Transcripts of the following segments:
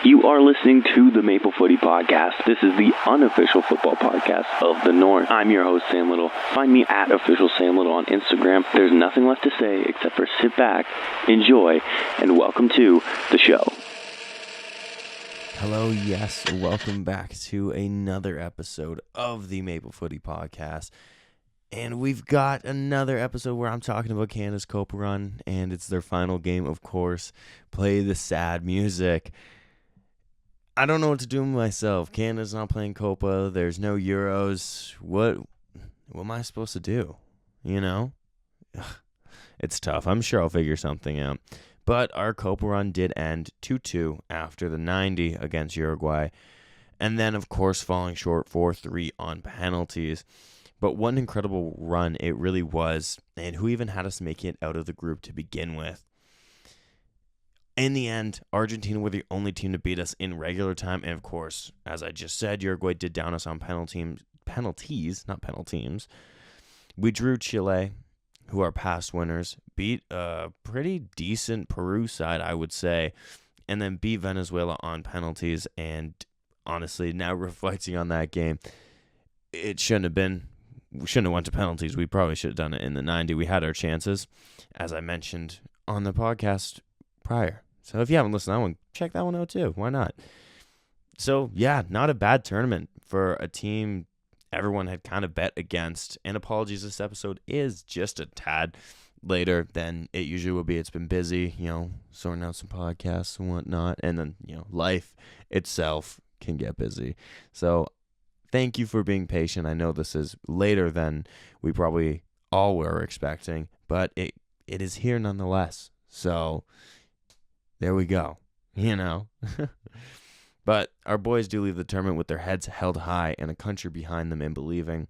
You are listening to the Maple Footy Podcast. This is the unofficial football podcast of the North. I'm your host, Sam Little. Find me at official Sam Little on Instagram. There's nothing left to say except for sit back, enjoy, and welcome to the show. Hello, yes, welcome back to another episode of the Maple Footy Podcast. And we've got another episode where I'm talking about Canada's Copa Run, and it's their final game, of course. Play the sad music. I don't know what to do myself. Canada's not playing Copa. There's no Euros. What am I supposed to do? You know? Ugh, it's tough. I'm sure I'll figure something out. But our Copa Run did end 2-2 after the 90 against Uruguay. And then, of course, falling short 4-3 on penalties. But what an incredible run it really was. And who even had us make it out of the group to begin with? In the end, Argentina were the only team to beat us in regular time. And, of course, as I just said, Uruguay did down us on penalties, not penalty teams. We drew Chile, who are past winners, beat a pretty decent Peru side, I would say, and then beat Venezuela on penalties. And honestly, now reflecting on that game, it shouldn't have been. We shouldn't have went to penalties. We probably should have done it in the 90. We had our chances, as I mentioned on the podcast prior. So if you haven't listened to that one, check that one out too. Why not? So yeah, not a bad tournament for a team everyone had kind of bet against. And apologies, this episode is just a tad later than it usually will be. It's been busy, sorting out some podcasts and whatnot. And then, life itself can get busy. So thank you for being patient. I know this is later than we probably all were expecting, but it is here nonetheless. So there we go, But our boys do leave the tournament with their heads held high and a country behind them and believing.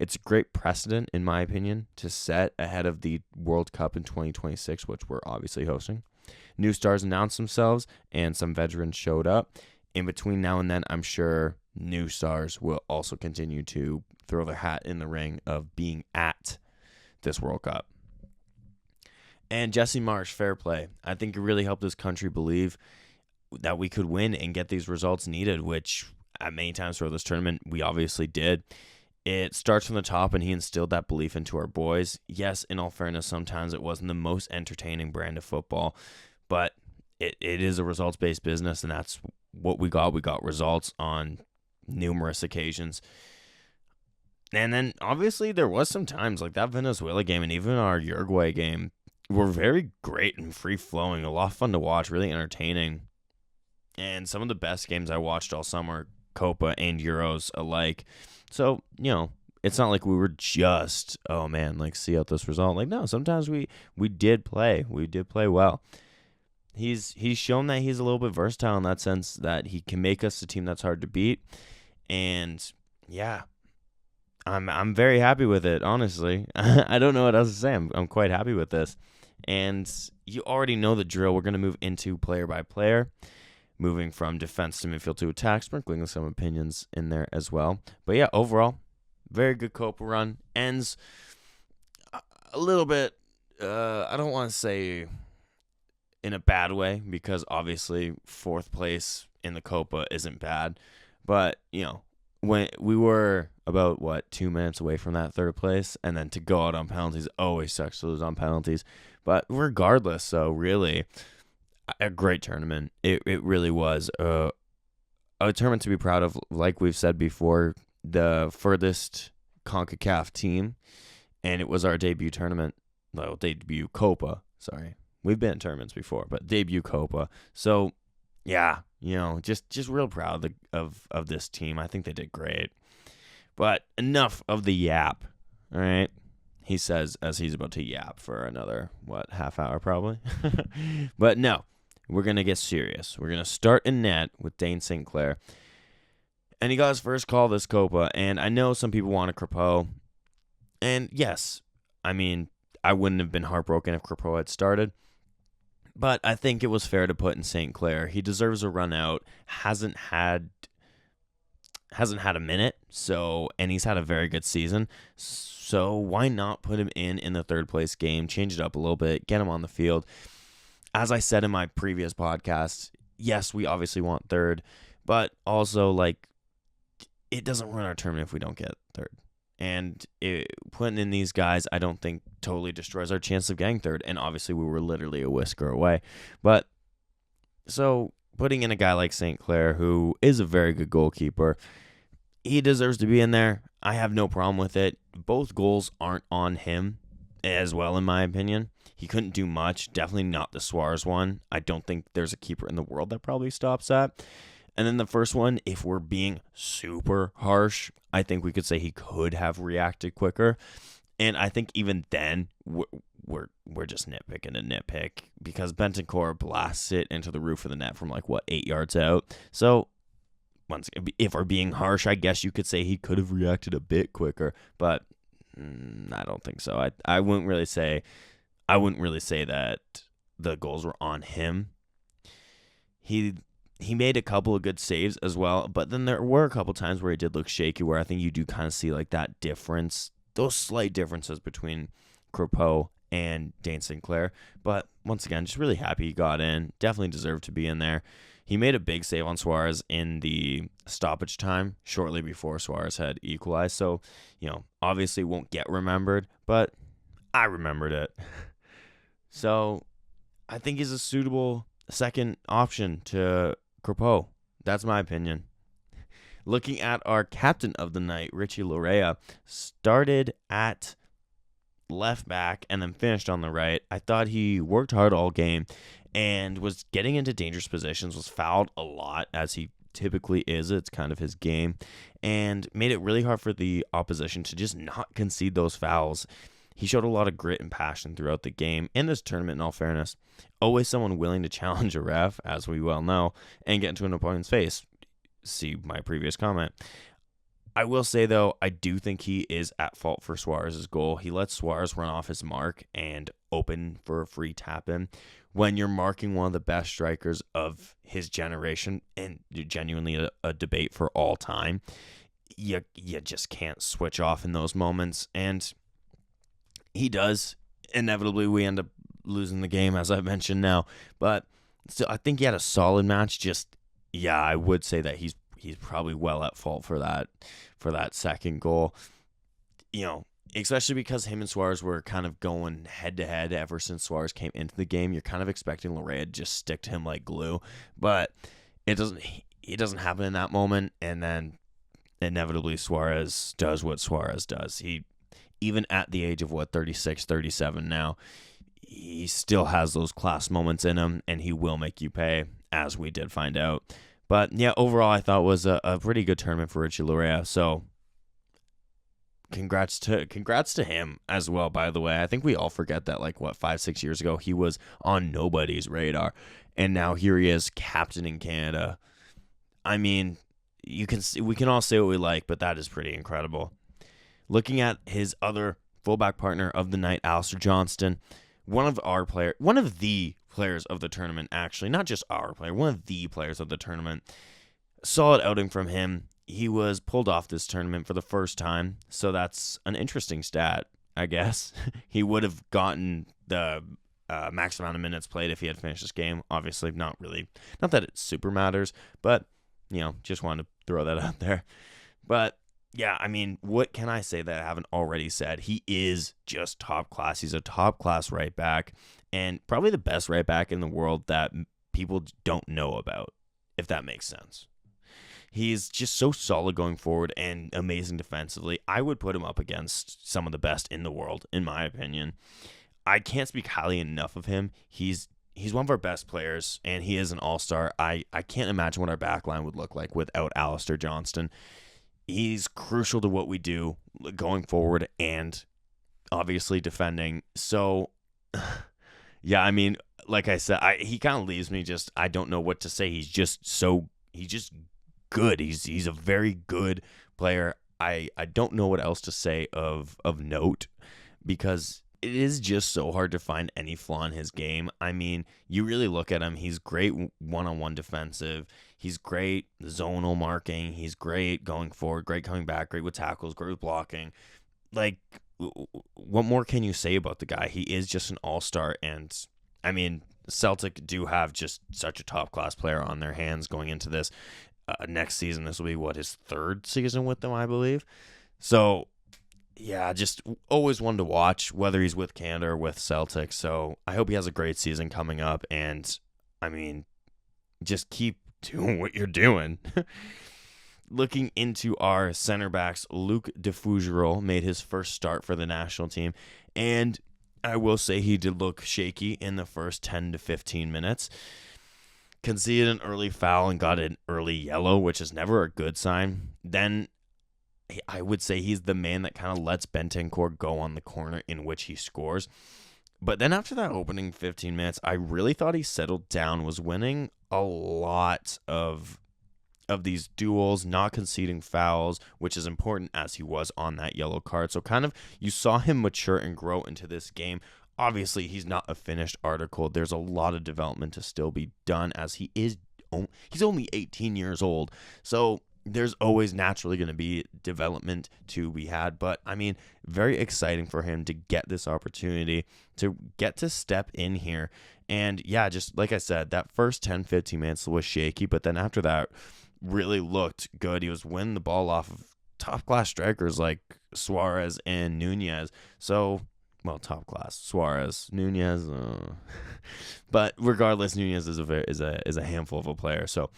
It's a great precedent, in my opinion, to set ahead of the World Cup in 2026, which we're obviously hosting. New stars announced themselves, and some veterans showed up. In between now and then, I'm sure new stars will also continue to throw their hat in the ring of being at this World Cup. And Jesse Marsch, fair play. I think it really helped this country believe that we could win and get these results needed, which at many times throughout this tournament, we obviously did. It starts from the top, and he instilled that belief into our boys. Yes, in all fairness, sometimes it wasn't the most entertaining brand of football, but it is a results-based business, and that's what we got. We got results on numerous occasions. And then, obviously, there was some times, like that Venezuela game and even our Uruguay game, were very great and free-flowing, a lot of fun to watch, really entertaining. And some of the best games I watched all summer, Copa and Euros alike. So, it's not like we were just, see out this result. Like, no, sometimes we did play. We did play well. He's shown that he's a little bit versatile in that sense, that he can make us a team that's hard to beat. And, yeah, I'm very happy with it, honestly. I don't know what else to say. I'm quite happy with this. And you already know the drill. We're going to move into player by player, moving from defense to midfield to attack, sprinkling some opinions in there as well. But yeah, overall, very good Copa Run. Ends a little bit, I don't want to say in a bad way, because obviously fourth place in the Copa isn't bad. But, when we were about, 2 minutes away from that third place, and then to go out on penalties always sucks to lose on penalties. But regardless, so really, a great tournament. It really was a tournament to be proud of. Like we've said before, the furthest CONCACAF team, and it was our debut tournament. Well, debut Copa, sorry. We've been in tournaments before, but debut Copa. So, yeah, just real proud of this team. I think they did great. But enough of the yap, all right? He says as he's about to yap for another, half hour probably? But no, we're going to get serious. We're going to start in net with Dane St. Clair. And he got his first call this Copa, and I know some people want a Crepeau. And yes, I wouldn't have been heartbroken if Crepeau had started. But I think it was fair to put in St. Clair. He deserves a run out. Hasn't had a minute, and he's had a very good season. So why not put him in the third place game, change it up a little bit, get him on the field. As I said in my previous podcast, yes, we obviously want third, but also, like, it doesn't ruin our tournament if we don't get third. And putting in these guys, I don't think totally destroys our chance of getting third. And obviously, we were literally a whisker away. But so putting in a guy like St. Clair, who is a very good goalkeeper, he deserves to be in there. I have no problem with it. Both goals aren't on him as well, in my opinion. He couldn't do much. Definitely not the Suarez one. I don't think there's a keeper in the world that probably stops that. And then the first one, if we're being super harsh, I think we could say he could have reacted quicker. And I think even then, we're just nitpicking a nitpick because Bentancur blasts it into the roof of the net from 8 yards out. So once, if we're being harsh, I guess you could say he could have reacted a bit quicker, but I don't think so. I wouldn't really say that the goals were on him. He made a couple of good saves as well, but then there were a couple times where he did look shaky, where I think you do kind of see that difference, those slight differences between Crépeau and Dane St. Clair. But once again, just really happy he got in. Definitely deserved to be in there. He made a big save on Suarez in the stoppage time shortly before Suarez had equalized. So, obviously won't get remembered, but I remembered it. So I think he's a suitable second option to Crépeau. That's my opinion. Looking at our captain of the night, Richie Laryea, started at left back and then finished on the right. I thought he worked hard all game and was getting into dangerous positions, was fouled a lot, as he typically is. It's kind of his game, and made it really hard for the opposition to just not concede those fouls. He showed a lot of grit and passion throughout the game and this tournament, in all fairness. Always someone willing to challenge a ref, as we well know, and get into an opponent's face. See my previous comment. I will say, though, I do think he is at fault for Suarez's goal. He lets Suarez run off his mark and open for a free tap-in. When you're marking one of the best strikers of his generation, and genuinely a debate for all time, you just can't switch off in those moments. And he does. Inevitably, we end up losing the game, as I've mentioned now. But still, I think he had a solid match. I would say that he's probably well at fault for that second goal. Especially because him and Suarez were kind of going head-to-head ever since Suarez came into the game. You're kind of expecting Laryea to just stick to him like glue. But it doesn't happen in that moment. And then inevitably Suarez does what Suarez does. He, even at the age of 36, 37 now, he still has those class moments in him, and he will make you pay, as we did find out. But yeah, overall, I thought it was a pretty good tournament for Richie Laryea. So congrats to him as well, by the way. I think we all forget that 5-6 years ago he was on nobody's radar, and now here he is, captaining Canada. I mean, we can all say what we like, but that is pretty incredible. Looking at his other fullback partner of the night, Alistair Johnston, one of the players of the tournament, actually, not just our player, one of the players of the tournament. Solid outing from him. He was pulled off this tournament for the first time, so that's an interesting stat, I guess. He would have gotten the max amount of minutes played if he had finished this game. Obviously, not really. Not that it super matters, but, just wanted to throw that out there. But, yeah, I mean, what can I say that I haven't already said? He is just top class. He's a top-class right back, and probably the best right back in the world that people don't know about, if that makes sense. He's just so solid going forward and amazing defensively. I would put him up against some of the best in the world, in my opinion. I can't speak highly enough of him. He's one of our best players, and he is an all-star. I can't imagine what our backline would look like without Alistair Johnston. He's crucial to what we do going forward and obviously defending. So, yeah, I mean, like I said, he kind of leaves me I don't know what to say. He's just good. He's a very good player. I don't know what else to say of note, because it is just so hard to find any flaw in his game. I mean, you really look at him, he's great one-on-one defensive. He's great zonal marking. He's great going forward, great coming back, great with tackles, great with blocking. What more can you say about the guy? He is just an all-star, and I mean, Celtic do have just such a top-class player on their hands going into this next season. This will be, his third season with them, I believe. So, yeah, just always one to watch, whether he's with Canada or with Celtic. So I hope he has a great season coming up. And, I mean, just keep doing what you're doing. Looking into our center backs, Luc de Fougerolles made his first start for the national team. And I will say he did look shaky in the first 10 to 15 minutes. Conceded an early foul and got an early yellow, which is never a good sign. Then I would say he's the man that kind of lets Bentancur go on the corner in which he scores. But then after that opening 15 minutes, I really thought he settled down, was winning a lot of these duels, not conceding fouls, which is important as he was on that yellow card. So kind of you saw him mature and grow into this game. Obviously, he's not a finished article. There's a lot of development to still be done as he's only 18 years old. So there's always naturally going to be development to be had. But, I mean, very exciting for him to get this opportunity, to get to step in here. And, yeah, just like I said, that first 10, 15 minutes was shaky. But then after that, really looked good. He was winning the ball off of top-class strikers like Suarez and Nunez. So, well, top-class. Suarez, Nunez. But regardless, Nunez is a handful of a player. So,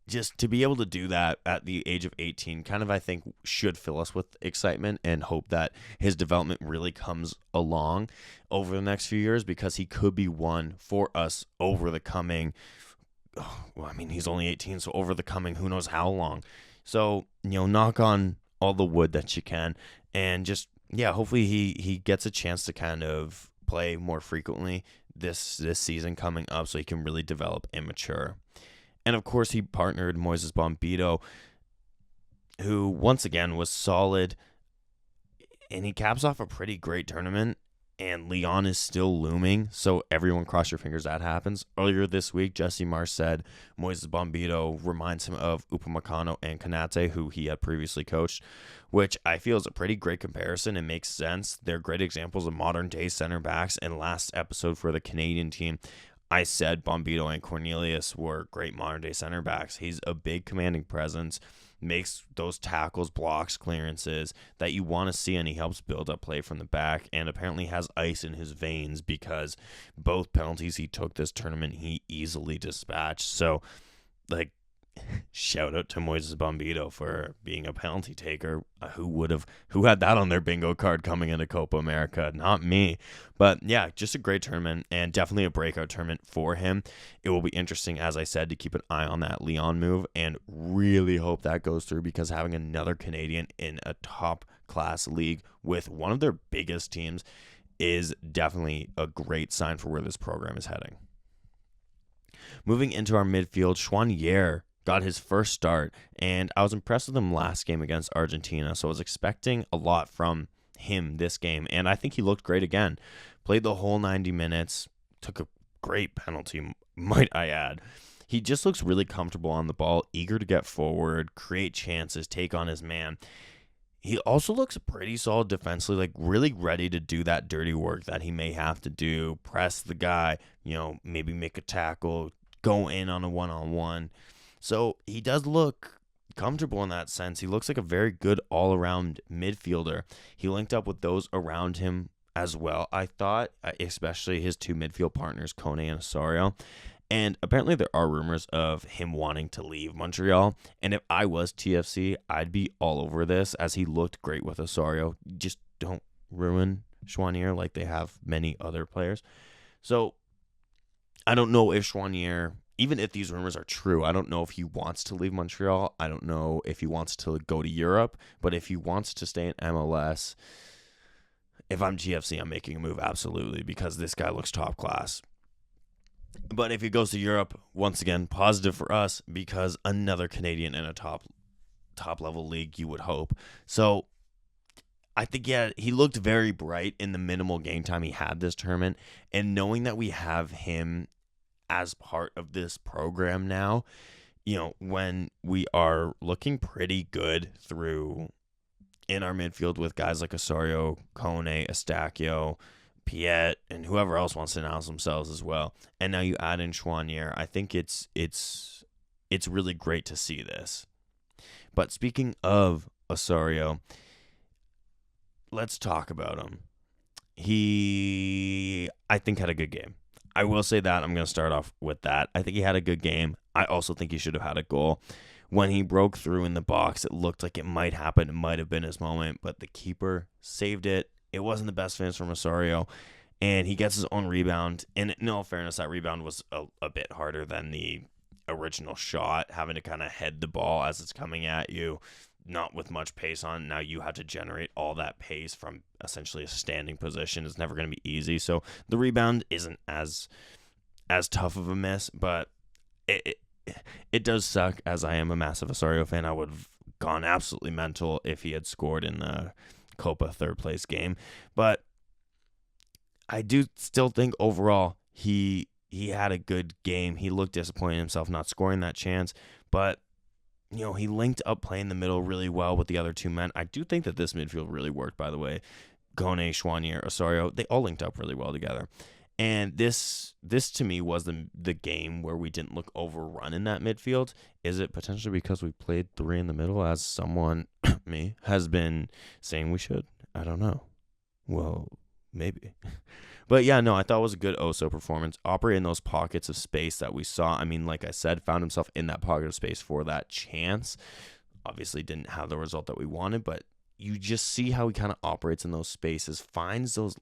just to be able to do that at the age of 18 kind of, I think, should fill us with excitement and hope that his development really comes along over the next few years, because he could be one for us over the coming, he's only 18, so over the coming who knows how long. So, knock on all the wood that you can, and just, hopefully he gets a chance to kind of play more frequently this season coming up so he can really develop and mature. And, of course, he partnered Moises Bombito, who, once again, was solid. And he caps off a pretty great tournament. And Lyon is still looming, so everyone cross your fingers that happens. Earlier this week, Jesse Marsh said Moises Bombito reminds him of Upamecano and Konate, who he had previously coached, which I feel is a pretty great comparison and makes sense. They're great examples of modern-day center backs. And last episode for the Canadian team, I said Bombito and Cornelius were great modern-day center backs. He's a big commanding presence, makes those tackles, blocks, clearances that you want to see, and he helps build up play from the back, and apparently has ice in his veins because both penalties he took this tournament he easily dispatched. So, shout out to Moises Bombito for being a penalty taker. Who had that on their bingo card coming into Copa America? Not me. But yeah, just a great tournament and definitely a breakout tournament for him. It will be interesting, as I said, to keep an eye on that Lyon move and really hope that goes through, because having another Canadian in a top class league with one of their biggest teams is definitely a great sign for where this program is heading. Moving into our midfield, Choinière got his first start, and I was impressed with him last game against Argentina, so I was expecting a lot from him this game, and I think he looked great again. Played the whole 90 minutes, took a great penalty, might I add. He just looks really comfortable on the ball, eager to get forward, create chances, take on his man. He also looks pretty solid defensively, really ready to do that dirty work that he may have to do, press the guy, maybe make a tackle, go in on a one-on-one. So he does look comfortable in that sense. He looks like a very good all-around midfielder. He linked up with those around him as well, I thought, especially his two midfield partners, Kone and Osorio. And apparently there are rumors of him wanting to leave Montreal. And if I was TFC, I'd be all over this, as he looked great with Osorio. Just don't ruin Choinière like they have many other players. So I don't know if Choinière, even if these rumors are true, I don't know if he wants to leave Montreal. I don't know if he wants to go to Europe. But if he wants to stay in MLS, if I'm GFC, I'm making a move, absolutely, because this guy looks top class. But if he goes to Europe, once again, positive for us, because another Canadian in a top level league, you would hope. So I think, he looked very bright in the minimal game time he had this tournament. And knowing that we have him as part of this program now, when we are looking pretty good through in our midfield with guys like Osorio, Kone, Estacio, Piet, and whoever else wants to announce themselves as well. And now you add in Chouanier. I think it's really great to see this. But speaking of Osorio, let's talk about him. He, I think, had a good game. I will say that. I'm going to start off with that. I think he had a good game. I also think he should have had a goal. When he broke through in the box, it looked like it might happen. It might have been his moment, but the keeper saved it. It wasn't the best finish from Osorio, and he gets his own rebound. And in all fairness, that rebound was a bit harder than the original shot, having to kind of head the ball as it's coming at you, not with much pace on. Now you have to generate all that pace from essentially a standing position. It's never going to be easy. So the rebound isn't as tough of a miss, but it does suck. As I am a massive Osorio fan, I would have gone absolutely mental if he had scored in the Copa third place game. But I do still think overall he had a good game. He looked disappointed in himself not scoring that chance, but he linked up play in the middle really well with the other two men. I do think that this midfield really worked, by the way. Kone, Chouanier, Osorio, they all linked up really well together. And this to me was the game where we didn't look overrun in that midfield. Is it potentially because we played three in the middle, as someone, me, has been saying we should? I don't know. Well, maybe. But yeah, no, I thought it was a good Oso performance. Operating those pockets of space that we saw. I mean, like I said, found himself in that pocket of space for that chance. Obviously didn't have the result that we wanted, but you just see how he kind of operates in those spaces, finds those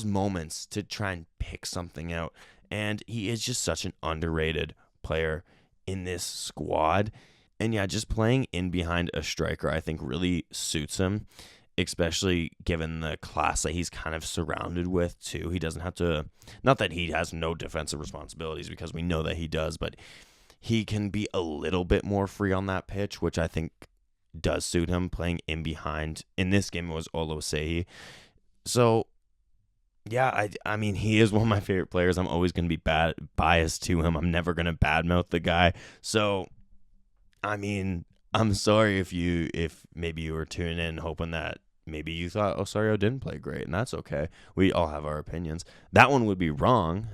moments to try and pick something out. And he is just such an underrated player in this squad. And yeah, just playing in behind a striker, I think really suits him, especially given the class that he's kind of surrounded with too. He doesn't have to, not that he has no defensive responsibilities, because we know that he does, but he can be a little bit more free on that pitch, which I think does suit him, playing in behind. In this game, it was Olosehi. So yeah, I mean, he is one of my favorite players. I'm always going to be biased to him. I'm never going to badmouth the guy. So, I mean, I'm sorry if maybe you were tuning in hoping that maybe you thought Osorio didn't play great, and that's okay. We all have our opinions. That one would be wrong.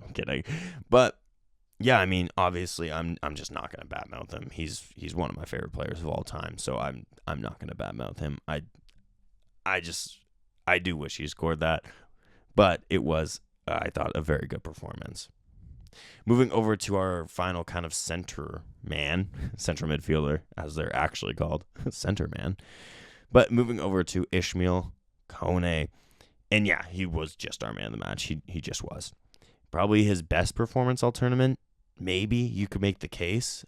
I'm kidding. But yeah, I mean, obviously, I'm just not going to badmouth him. He's one of my favorite players of all time, so I'm not going to badmouth him. I do wish he scored that. But it was, I thought, a very good performance. Moving over to our final kind of central midfielder, as they're actually called, center man. But moving over to Ishmael Kone. And yeah, he was just our man of the match. He just was. Probably his best performance all tournament. Maybe you could make the case.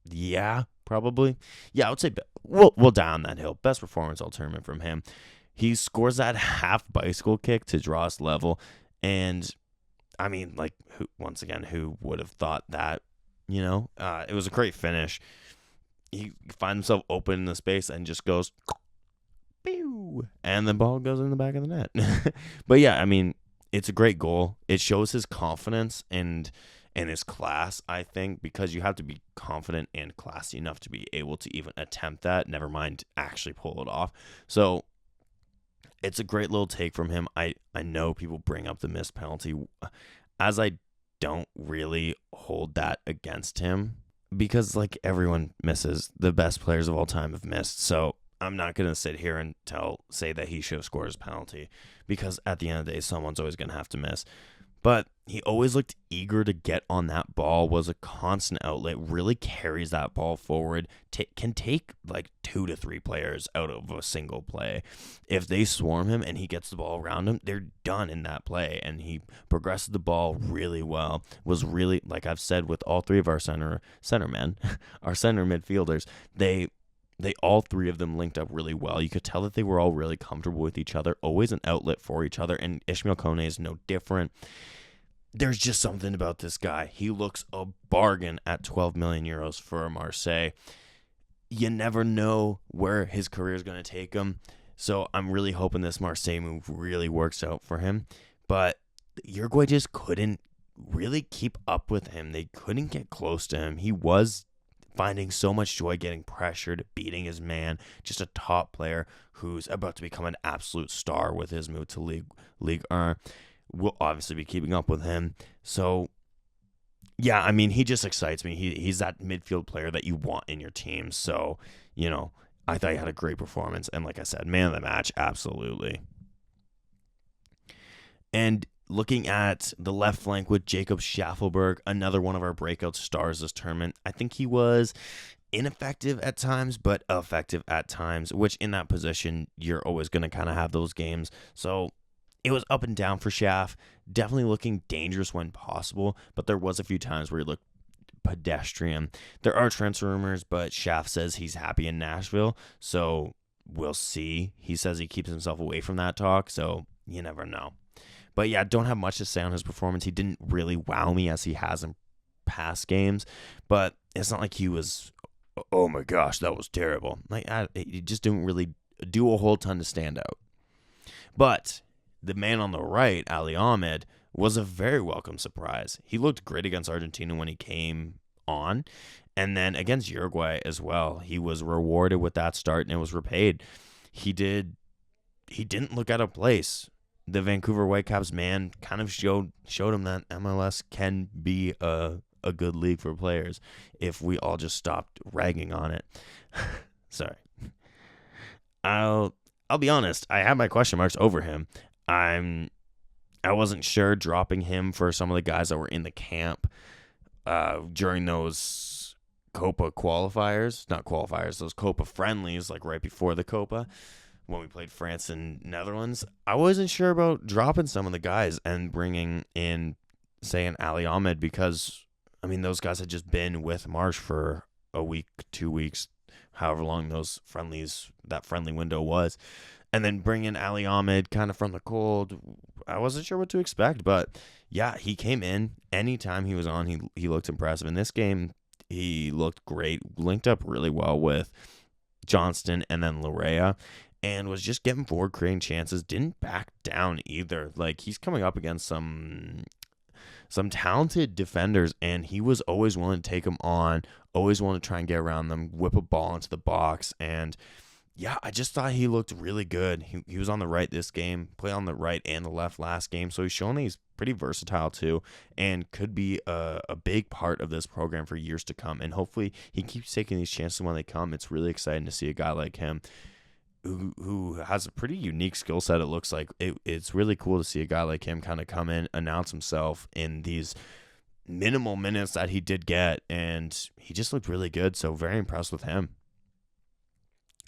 Yeah, probably. Yeah, I would say we'll die on that hill. Best performance all tournament from him. He scores that half bicycle kick to draw us level. And, I mean, like, who would have thought that, It was a great finish. He finds himself open in the space and just goes, pew, and the ball goes in the back of the net. But, yeah, I mean, it's a great goal. It shows his confidence and his class, I think, because you have to be confident and classy enough to be able to even attempt that, never mind actually pull it off. So, it's a great little take from him. I know people bring up the missed penalty, as I don't really hold that against him, because like everyone misses. The best players of all time have missed. So I'm not going to sit here and say that he should have scored his penalty, because at the end of the day, someone's always going to have to miss. But he always looked eager to get on that ball, was a constant outlet, really carries that ball forward, can take like 2 to 3 players out of a single play. If they swarm him and he gets the ball around him, they're done in that play. And he progressed the ball really well, was really, like I've said, with all three of our center men, our center midfielders, they all three of them linked up really well. You could tell that they were all really comfortable with each other, always an outlet for each other, and Ishmael Kone is no different. There's just something about this guy. He looks a bargain at 12 million euros for Marseille. You never know where his career is going to take him, so I'm really hoping this Marseille move really works out for him. But Uruguay just couldn't really keep up with him. They couldn't get close to him. He was finding so much joy getting pressured, beating his man, just a top player who's about to become an absolute star with his move to League 1. We'll obviously be keeping up with him. So, yeah, I mean, he just excites me. He's that midfield player that you want in your team. So, I thought he had a great performance. And like I said, man of the match, absolutely. And looking at the left flank with Jacob Schaffelberg, another one of our breakout stars this tournament. I think he was ineffective at times, but effective at times, which in that position, you're always going to kind of have those games. So it was up and down for Schaff. Definitely looking dangerous when possible, but there was a few times where he looked pedestrian. There are transfer rumors, but Schaff says he's happy in Nashville, so we'll see. He says he keeps himself away from that talk, so you never know. But yeah, don't have much to say on his performance. He didn't really wow me as he has in past games, but it's not like he was, oh my gosh, that was terrible. He just didn't really do a whole ton to stand out. But the man on the right, Ali Ahmed, was a very welcome surprise. He looked great against Argentina when he came on, and then against Uruguay as well. He was rewarded with that start, and it was repaid. He didn't look out of place. The Vancouver Whitecaps man kind of showed him that MLS can be a good league for players if we all just stopped ragging on it. Sorry. I'll be honest, I had my question marks over him. I wasn't sure dropping him for some of the guys that were in the camp during those Copa qualifiers, not qualifiers, those Copa friendlies, like right before the Copa, when we played France and Netherlands. I wasn't sure about dropping some of the guys and bringing in, say, an Ali Ahmed, because, I mean, those guys had just been with Marsh for a week, 2 weeks, however long that friendly window was. And then bring in Ali Ahmed kind of from the cold. I wasn't sure what to expect, but yeah, he came in. Anytime he was on, he looked impressive. In this game, he looked great, linked up really well with Johnston and then Larea, and was just getting forward, creating chances, didn't back down either. Like, he's coming up against some talented defenders, and he was always willing to take them on, always willing to try and get around them, whip a ball into the box, and yeah, I just thought he looked really good. He was on the right this game, played on the right and the left last game, so he's shown he's pretty versatile too, and could be a big part of this program for years to come, and hopefully he keeps taking these chances when they come. It's really exciting to see a guy like him who has a pretty unique skill set. It looks like it's really cool to see a guy like him kind of come in, announce himself in these minimal minutes that he did get, and he just looked really good, so very impressed with him.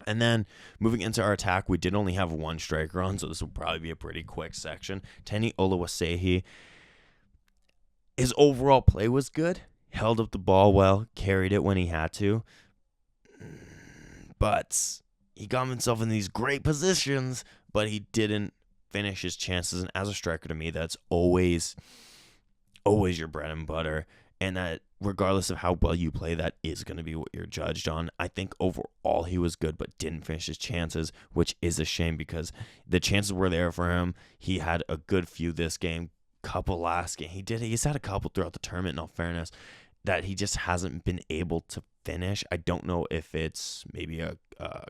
And then moving into our attack, we did only have one striker on, so this will probably be a pretty quick section. Teni Oluwaseyi, his overall play was good, held up the ball well, carried it when he had to, but he got himself in these great positions, but he didn't finish his chances. And as a striker, to me, that's always your bread and butter. And that regardless of how well you play, that is going to be what you're judged on. I think overall he was good, but didn't finish his chances, which is a shame because the chances were there for him. He had a good few this game, couple last game. He's had a couple throughout the tournament, in all fairness, that he just hasn't been able to finish. I don't know if it's maybe a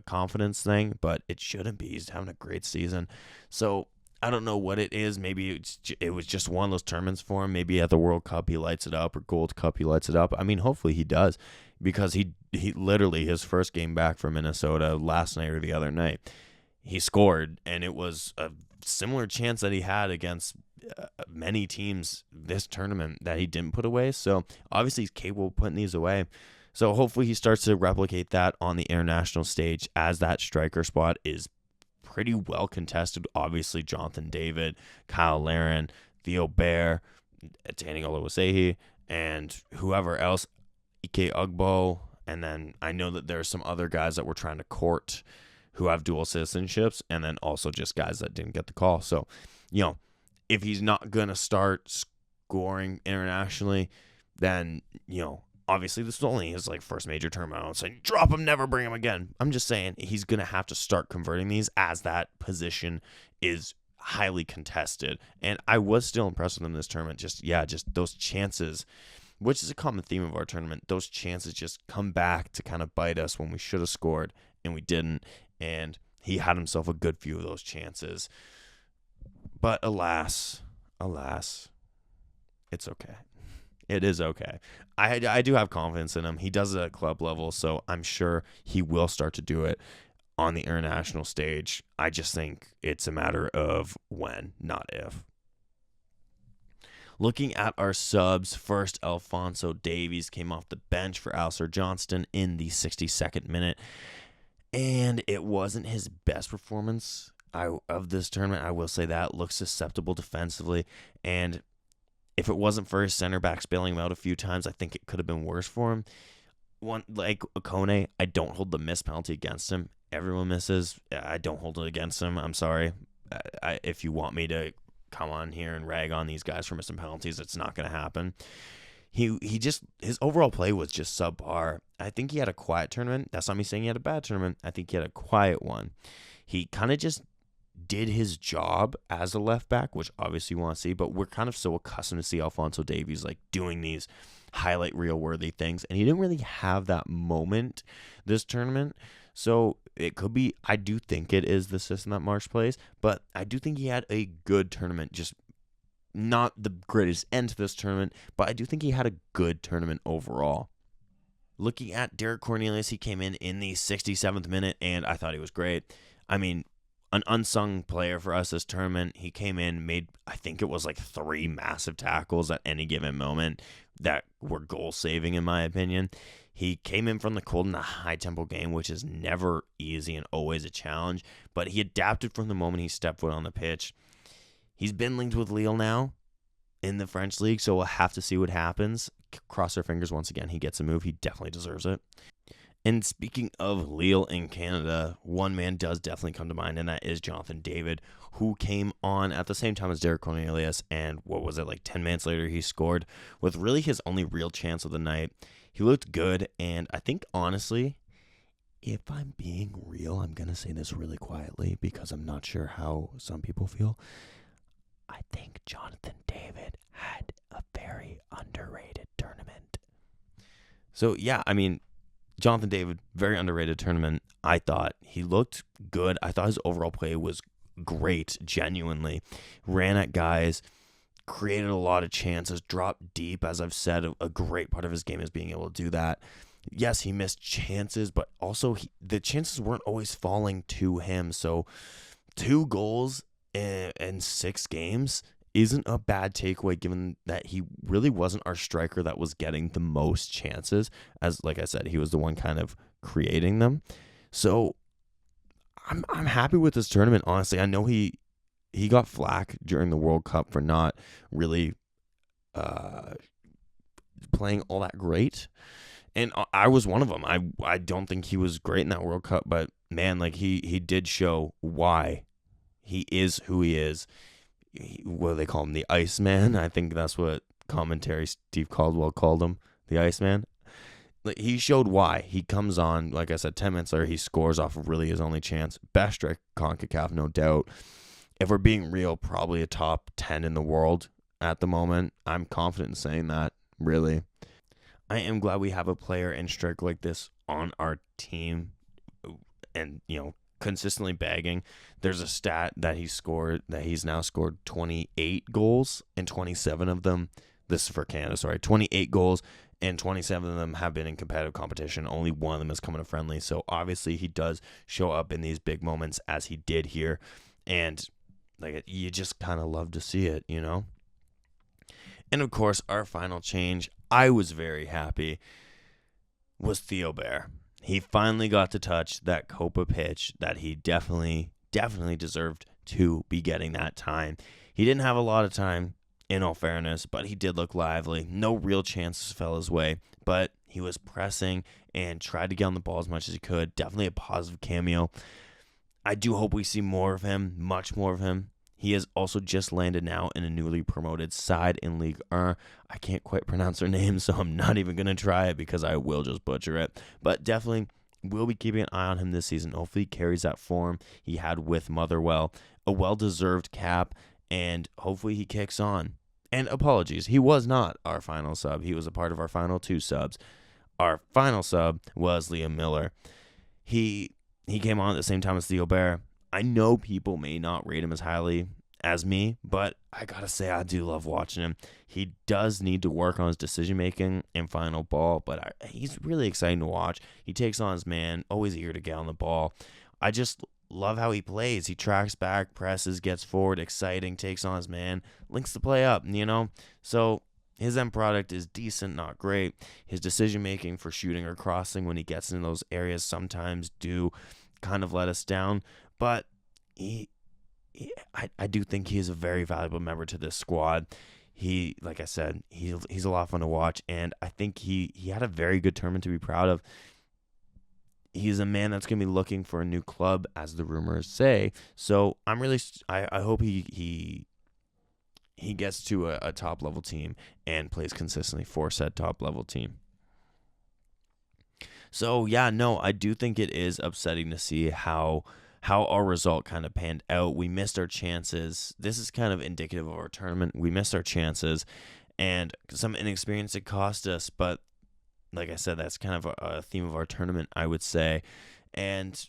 confidence thing, but it shouldn't be. He's having a great season. So I don't know what it is. Maybe it was just one of those tournaments for him. Maybe at the World Cup he lights it up, or Gold Cup he lights it up. I mean, hopefully he does, because he literally, his first game back from Minnesota last night or the other night, he scored, and it was a similar chance that he had against many teams this tournament that he didn't put away. So obviously he's capable of putting these away. So hopefully he starts to replicate that on the international stage, as that striker spot is pretty well contested. Obviously, Jonathan David, Kyle Larin, Theo Bair, Teni Oluwaseyi, and whoever else, Ike Ugbo. And then I know that there's some other guys that we're trying to court who have dual citizenships, and then also just guys that didn't get the call. So, if he's not going to start scoring internationally, then, obviously this is only his first major tournament. I'm not saying drop him, never bring him again. I'm just saying he's going to have to start converting these, as that position is highly contested. And I was still impressed with him this tournament. Just those chances which is a common theme of our tournament. Those chances just come back to kind of bite us when we should have scored and we didn't. And he had himself a good few of those chances. But alas, it's okay. It is okay. I do have confidence in him. He does it at club level, so I'm sure he will start to do it on the international stage. I just think it's a matter of when, not if. Looking at our subs, first Alphonso Davies came off the bench for Alistair Johnston in the 62nd minute, and it wasn't his best performance of this tournament. I will say that. Looks susceptible defensively, and if it wasn't for his center backs bailing him out a few times, I think it could have been worse for him. One like Okone, I don't hold the missed penalty against him. Everyone misses. I don't hold it against him. I'm sorry. If you want me to come on here and rag on these guys for missing penalties, it's not going to happen. He just, his overall play was just subpar. I think he had a quiet tournament. That's not me saying he had a bad tournament. I think he had a quiet one. He kind of just did his job as a left back, which obviously you want to see, but we're kind of so accustomed to see Alphonso Davies like doing these highlight reel worthy things, and he didn't really have that moment this tournament. So it could be, I do think it is the system that Marsh plays, but I do think he had a good tournament, just not the greatest end to this tournament, but I do think he had a good tournament overall. Looking at Derek Cornelius, he came in the 67th minute, and I thought he was great. I mean, an unsung player for us this tournament. He came in, made, I think it was like 3 massive tackles at any given moment that were goal-saving in my opinion. He came in from the cold in a high-tempo game, which is never easy and always a challenge, but he adapted from the moment he stepped foot on the pitch. He's been linked with Lille now in the French league, so we'll have to see what happens. Cross our fingers once again he gets a move. He definitely deserves it. And speaking of Lille in Canada, one man does definitely come to mind, and that is Jonathan David, who came on at the same time as Derek Cornelius, and what was it, like 10 minutes later he scored with really his only real chance of the night. He looked good, and I think, honestly, if I'm being real, I'm going to say this really quietly because I'm not sure how some people feel. I think Jonathan David had a very underrated tournament. So, yeah, I mean, Jonathan David, very underrated tournament. I thought he looked good. I thought his overall play was great, genuinely. Ran at guys, created a lot of chances, dropped deep. As I've said, a great part of his game is being able to do that. Yes, he missed chances, but also the chances weren't always falling to him. So 2 goals in 6 games isn't a bad takeaway, given that he really wasn't our striker that was getting the most chances. As like I said, he was the one kind of creating them. So I'm happy with this tournament, honestly. I know he got flack during the World Cup for not really playing all that great, and I was one of them. I don't think he was great in that World Cup, but man, like he did show why he is who he is. What do they call him? The Iceman? I think that's what commentary Steve Caldwell called him, the Iceman. Like, he showed why. He comes on, like I said, 10 minutes later, he scores off of really his only chance. Best striker CONCACAF, no doubt. If we're being real, probably a top 10 in the world at the moment. I'm confident in saying that, really. I am glad we have a player and striker like this on our team and, consistently bagging. There's a stat that he's now scored 28 goals, and 27 of them, this is for Canada, 28 goals, and 27 of them have been in competitive competition. Only one of them has come in a friendly. So obviously he does show up in these big moments, as he did here, and like you just kind of love to see it, And of course, our final change, I was very happy, was Theo Bair. He finally got to touch that Copa pitch that he definitely deserved to be getting that time. He didn't have a lot of time, in all fairness, but he did look lively. No real chances fell his way, but he was pressing and tried to get on the ball as much as he could. Definitely a positive cameo. I do hope we see more of him, much more of him. He has also just landed now in a newly promoted side in Ligue 1. I can't quite pronounce their name, so I'm not even going to try it because I will just butcher it. But definitely will be keeping an eye on him this season. Hopefully he carries that form he had with Motherwell. A well-deserved cap, and hopefully he kicks on. And apologies, he was not our final sub. He was a part of our final 2 subs. Our final sub was Liam Miller. He came on at the same time as Theo Bear. I know people may not rate him as highly as me, but I gotta say I do love watching him. He does need to work on his decision making and final ball, but he's really exciting to watch. He takes on his man, always eager to get on the ball. I just love how he plays. He tracks back, presses, gets forward, exciting, takes on his man, links the play up, So his end product is decent, not great. His decision making for shooting or crossing when he gets into those areas sometimes do kind of let us down, but I do think he is a very valuable member to this squad. He, like I said, he's a lot of fun to watch, and I think he had a very good tournament to be proud of. He's a man that's going to be looking for a new club, as the rumors say. So I hope he gets to a top level team and plays consistently for said top level team. So yeah, no, I do think it is upsetting to see how our result kind of panned out. We missed our chances. This is kind of indicative of our tournament. We missed our chances, and some inexperience it cost us. But like I said, that's kind of a theme of our tournament, I would say. And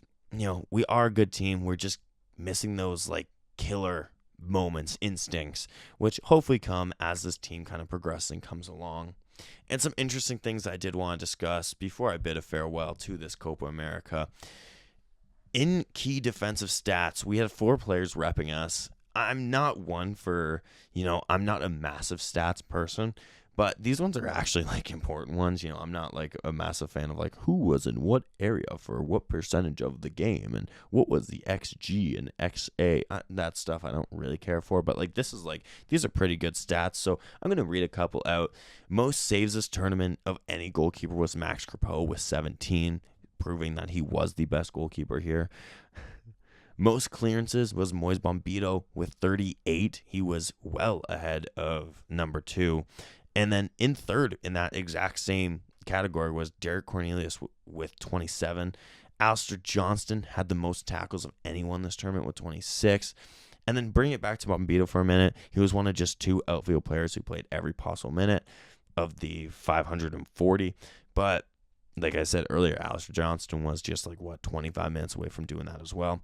we are a good team. We're just missing those like killer moments, instincts, which hopefully come as this team kind of progresses and comes along. And some interesting things I did want to discuss before I bid a farewell to this Copa America. In key defensive stats, we had 4 players repping us. I'm not one for, I'm not a massive stats person, but these ones are actually like important ones. I'm not like a massive fan of like who was in what area for what percentage of the game and what was the XG and XA. That stuff I don't really care for, but like these are pretty good stats. So I'm going to read a couple out. Most saves this tournament of any goalkeeper was Max Crepeau with 17. Proving that he was the best goalkeeper here. Most clearances was Moise Bombito with 38. He was well ahead of number 2. And then in third in that exact same category was Derek Cornelius with 27. Alistair Johnston had the most tackles of anyone this tournament with 26. And then bring it back to Bombito for a minute. He was one of just 2 outfield players who played every possible minute of the 540. But like I said earlier, Alistair Johnston was just 25 minutes away from doing that as well.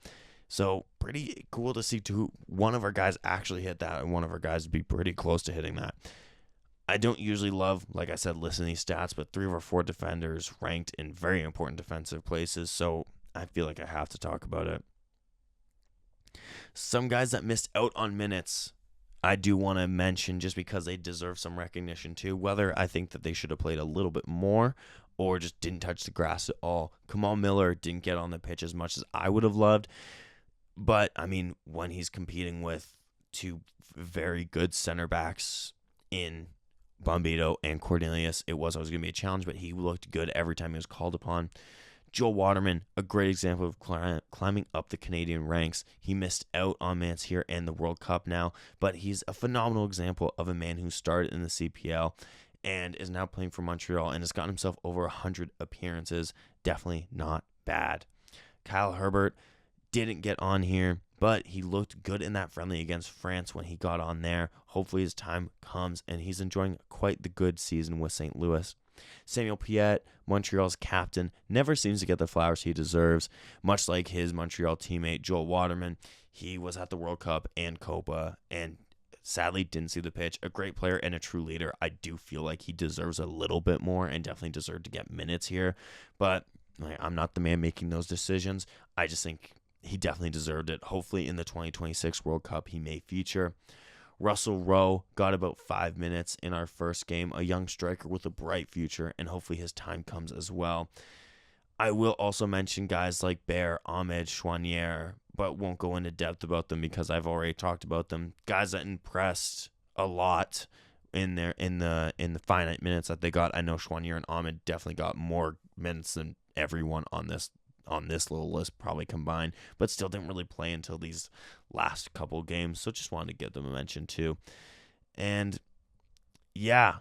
So pretty cool to see one of our guys actually hit that and one of our guys be pretty close to hitting that. I don't usually love, like I said, listening to these stats, but 3 of our 4 defenders ranked in very important defensive places, so I feel like I have to talk about it. Some guys that missed out on minutes, I do want to mention just because they deserve some recognition too, whether I think that they should have played a little bit more or just didn't touch the grass at all. Kamal Miller didn't get on the pitch as much as I would have loved, but I mean, when he's competing with 2 very good center backs in Bombito and Cornelius, it was always going to be a challenge, but he looked good every time he was called upon. Joel Waterman, a great example of climbing up the Canadian ranks. He missed out on minutes here and the World Cup now, but he's a phenomenal example of a man who started in the CPL and is now playing for Montreal and has gotten himself over 100 appearances. Definitely not bad. Kyle Herbert didn't get on here, but he looked good in that friendly against France when he got on there. Hopefully his time comes, and he's enjoying quite the good season with St. Louis. Samuel Piette, Montreal's captain, never seems to get the flowers he deserves. Much like his Montreal teammate Joel Waterman, he was at the World Cup and Copa, and sadly didn't see the pitch. A great player and a true leader. I do feel like he deserves a little bit more and definitely deserved to get minutes here, but I'm not the man making those decisions. I just think he definitely deserved it. Hopefully in the 2026 World Cup he may feature. Russell Rowe got about 5 minutes in our first game, a young striker with a bright future, and hopefully his time comes as well. I will also mention guys like Bear, Ahmed, Chouanier, but won't go into depth about them because I've already talked about them. Guys that impressed a lot in the finite minutes that they got. I know Chouanier and Ahmed definitely got more minutes than everyone on this little list probably combined, but still didn't really play until these last couple games, so just wanted to give them a mention too. And yeah,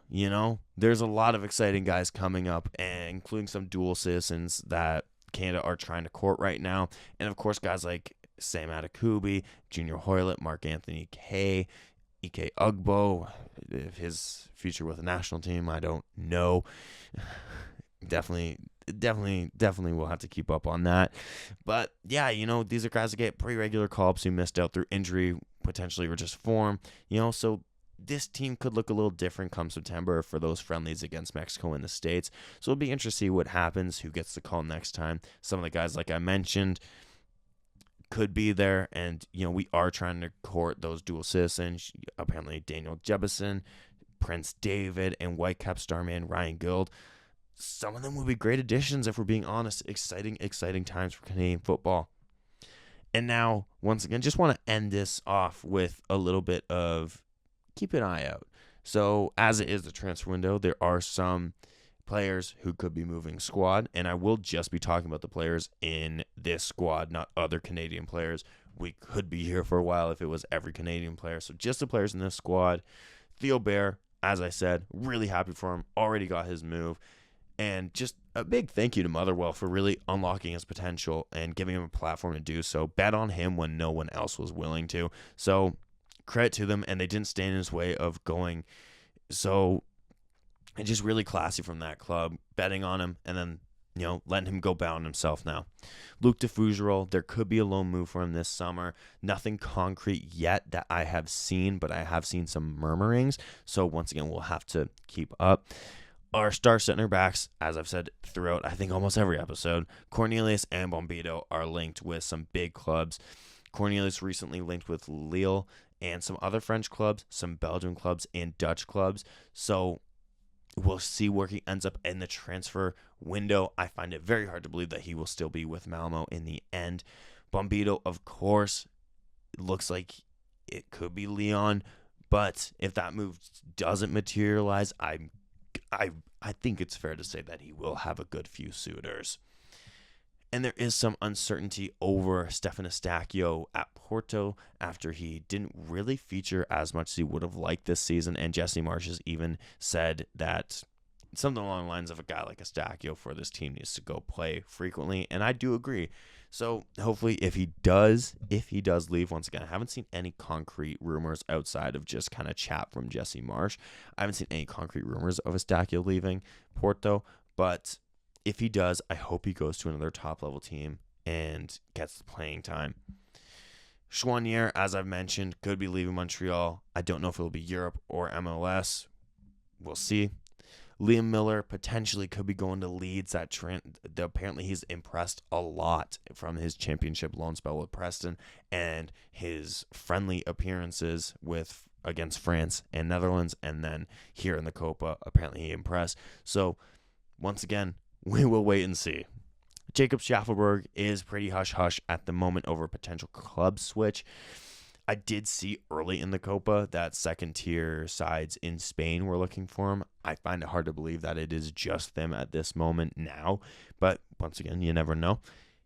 there's a lot of exciting guys coming up, and including some dual citizens that Canada are trying to court right now, and of course guys like Sam Adekubi, Junior Hoylett, Mark Anthony Kaye, Ike Ugbo, if his future with the national team, I don't know. Definitely we'll have to keep up on that. But yeah, these are guys that get pretty regular call-ups who missed out through injury, potentially, or just form. So this team could look a little different come September for those friendlies against Mexico and the States. So it'll be interesting to see what happens, who gets the call next time. Some of the guys, like I mentioned, could be there, and we are trying to court those dual citizens. Apparently Daniel Jebison, Prince David, and Whitecap starman Ryan Gild. Some of them would be great additions if we're being honest. Exciting times for Canadian football. And now, once again, just want to end this off with a little bit of keep an eye out. So, as it is the transfer window, there are some players who could be moving squad, and I will just be talking about the players in this squad, not other Canadian players. We could be here for a while if it was every Canadian player. So, just the players in this squad. Theo Bair, as I said, really happy for him. Already got his move. And just a big thank you to Motherwell for really unlocking his potential and giving him a platform to do so. Bet on him when no one else was willing to. So credit to them, and they didn't stand in his way of going. So it's just really classy from that club, betting on him and then, letting him go bound himself now. Luke de Fougerolles, there could be a loan move for him this summer. Nothing concrete yet that I have seen, but I have seen some murmurings. So once again, we'll have to keep up. Our star center backs, as I've said throughout, I think almost every episode, Cornelius and Bombito are linked with some big clubs. Cornelius recently linked with Lille and some other French clubs, some Belgian clubs, and Dutch clubs. So we'll see where he ends up in the transfer window. I find it very hard to believe that he will still be with Malmo in the end. Bombito, of course, looks like it could be Lyon, but if that move doesn't materialize, I think it's fair to say that he will have a good few suitors. And there is some uncertainty over Stefan Eustáquio at Porto after he didn't really feature as much as he would have liked this season. And Jesse Marsh has even said that something along the lines of a guy like Eustáquio for this team needs to go play frequently. And I do agree. So hopefully if he does leave, once again, I haven't seen any concrete rumors outside of just kind of chat from Jesse Marsh. I haven't seen any concrete rumors of Eustáquio leaving Porto, but if he does, I hope he goes to another top-level team and gets the playing time. Chouanier, as I've mentioned, could be leaving Montreal. I don't know if it'll be Europe or MLS. We'll see. Liam Miller potentially could be going to Leeds. Apparently he's impressed a lot from his championship loan spell with Preston and his friendly appearances against France and Netherlands, and then here in the Copa, apparently he impressed. So once again, we will wait and see. Jacob Schaffelberg is pretty hush-hush at the moment over a potential club switch. I did see early in the Copa that second-tier sides in Spain were looking for him. I find it hard to believe that it is just them at this moment now. But once again, you never know.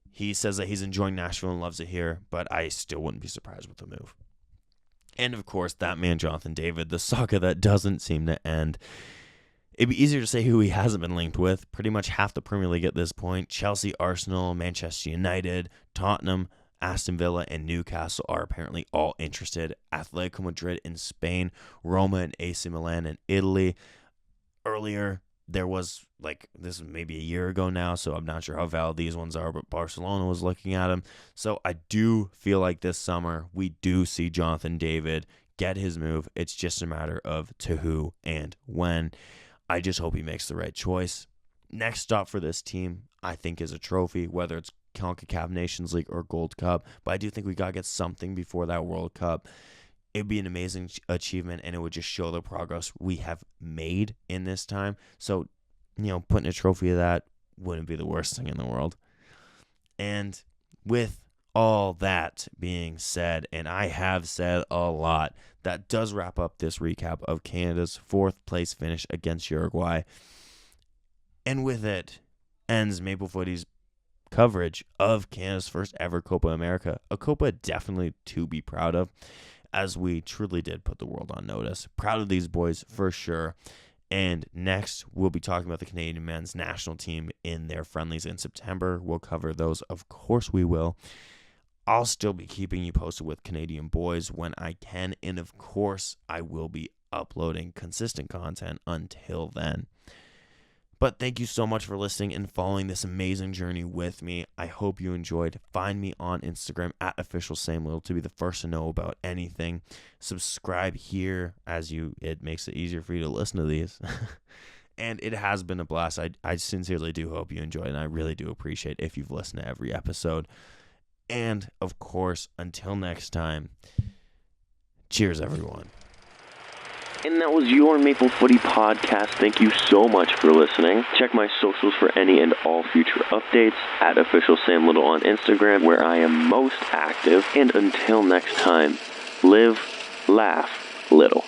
He says that he's enjoying Nashville and loves it here, but I still wouldn't be surprised with the move. And, of course, that man, Jonathan David, the saga that doesn't seem to end. It'd be easier to say who he hasn't been linked with. Pretty much half the Premier League at this point. Chelsea, Arsenal, Manchester United, Tottenham, Aston Villa, and Newcastle are apparently all interested. Atletico Madrid in Spain, Roma and AC Milan in Italy. Earlier, there was, this is maybe a year ago now, so I'm not sure how valid these ones are, but Barcelona was looking at him. So I do feel like this summer we do see Jonathan David get his move. It's just a matter of to who and when. I just hope he makes the right choice. Next stop for this team, I think, is a trophy, whether it's CONCACAF Nations League or Gold Cup. But I do think we got to get something before that World Cup. It'd be an amazing achievement, and it would just show the progress we have made in this time. So, putting a trophy of that wouldn't be the worst thing in the world. And with all that being said, and I have said a lot, that does wrap up this recap of Canada's fourth place finish against Uruguay. And with it ends Maple Footy's coverage of Canada's first ever Copa America, a Copa definitely to be proud of, as we truly did put the world on notice. Proud of these boys for sure. And next, we'll be talking about the Canadian men's national team in their friendlies in September. We'll cover those. Of course we will. I'll still be keeping you posted with Canadian boys when I can, and of course, I will be uploading consistent content until then. But thank you so much for listening and following this amazing journey with me. I hope you enjoyed. Find me on Instagram at @officialsamlittle to be the first to know about anything. Subscribe here it makes it easier for you to listen to these. And it has been a blast. I sincerely do hope you enjoyed, and I really do appreciate if you've listened to every episode. And, of course, until next time, cheers, everyone. And that was your Maple Footy podcast. Thank you so much for listening. Check my socials for any and all future updates at @officialsamlittle on Instagram, where I am most active. And until next time, live, laugh, little.